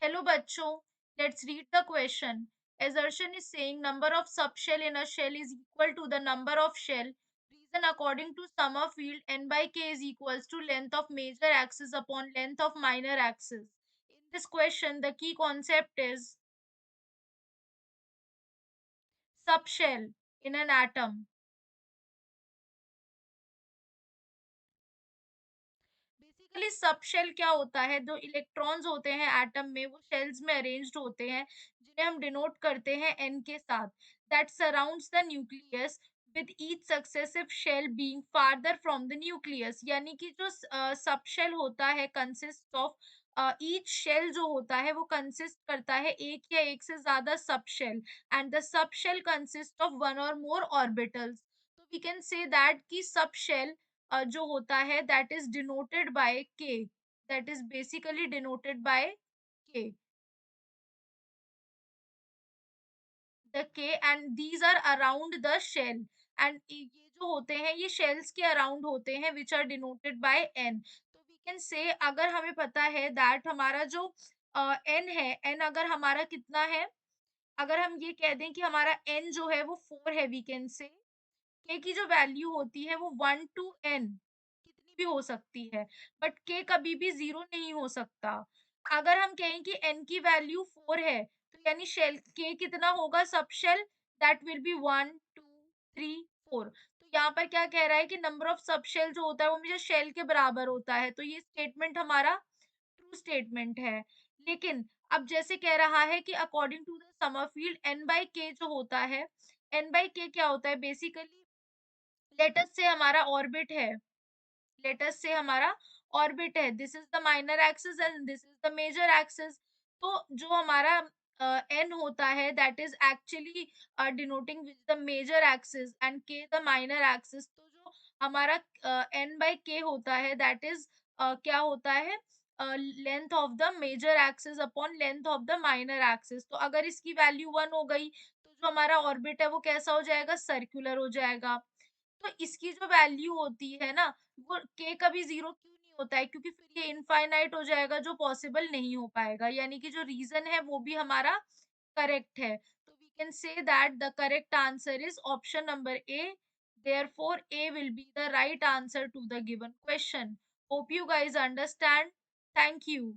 Hello bachcho, let's read the question. Assertion is saying number of subshell in a shell is equal to the number of shell. Reason according to Summerfield, n by k is equals to length of major axis upon length of minor axis. In this question, the key concept is subshell in an atom. Basically subshell क्या होता है, जो electrons होते हैं atom में वो shells में arranged होते हैं जिन्हें हम डिनोट करते हैं एन के साथ, that surrounds the nucleus with each successive shell being farther from the nucleus. यानी कि जो सब शेल होता है कंसिस्ट ऑफ ईच शेल जो होता है वो कंसिस्ट करता है एक या एक से ज्यादा subshell, and the subshell consist of one or more orbitals. तो वी कैन से दैट की सब शेल जो होता है that is denoted by K, that is basically denoted by K, the K, and these are around the shell, and ये जो होते हैं ये शेल्स के अराउंड होते हैं which are denoted by N. तो वी कैन से अगर हमें पता है दैट हमारा जो एन है, एन अगर हमारा कितना है, अगर हम ये कह दें कि हमारा एन जो है वो 4 है, वी कैन से के की जो वैल्यू होती है वो 1 टू n कितनी भी हो सकती है, बट के कभी भी 0 नहीं हो सकता। अगर हम कहें कि n की वैल्यू 4 है, तो यानी शेल के कितना होगा, सब शेल दैट विल बी 1 2 3 4। तो यहाँ पर क्या कह रहा है कि नंबर ऑफ सब शेल जो होता है वो मुझे शेल के बराबर होता है, तो ये स्टेटमेंट हमारा ट्रू स्टेटमेंट है। लेकिन अब जैसे कह रहा है कि according to the Sommerfeld N by K जो होता है, एन बाई के क्या होता है बेसिकली, लेटस से हमारा ऑर्बिट है, लेटस से हमारा ऑर्बिट है, this is the minor axis and this is the major axis. तो जो हमारा एन होता है that is actually denoting with the major axis and K the minor axis. तो जो हमारा एन बाई के होता है दैट इज क्या होता है, length of the major axis upon length of the minor axis. तो अगर इसकी वैल्यू 1 हो गई तो जो हमारा ऑर्बिट है वो कैसा हो जाएगा, सर्कुलर हो जाएगा। तो इसकी जो वैल्यू होती है ना, वो के कभी 0 क्यों नहीं होता है, क्योंकि फिर ये इनफाइनाइट हो जाएगा जो पॉसिबल नहीं हो पाएगा, यानी कि जो रीज़न है वो भी हमारा करेक्ट है। तो we can say that the correct answer is option number A, therefore A will be the right answer to the given question. Hope you guys understand. Thank you.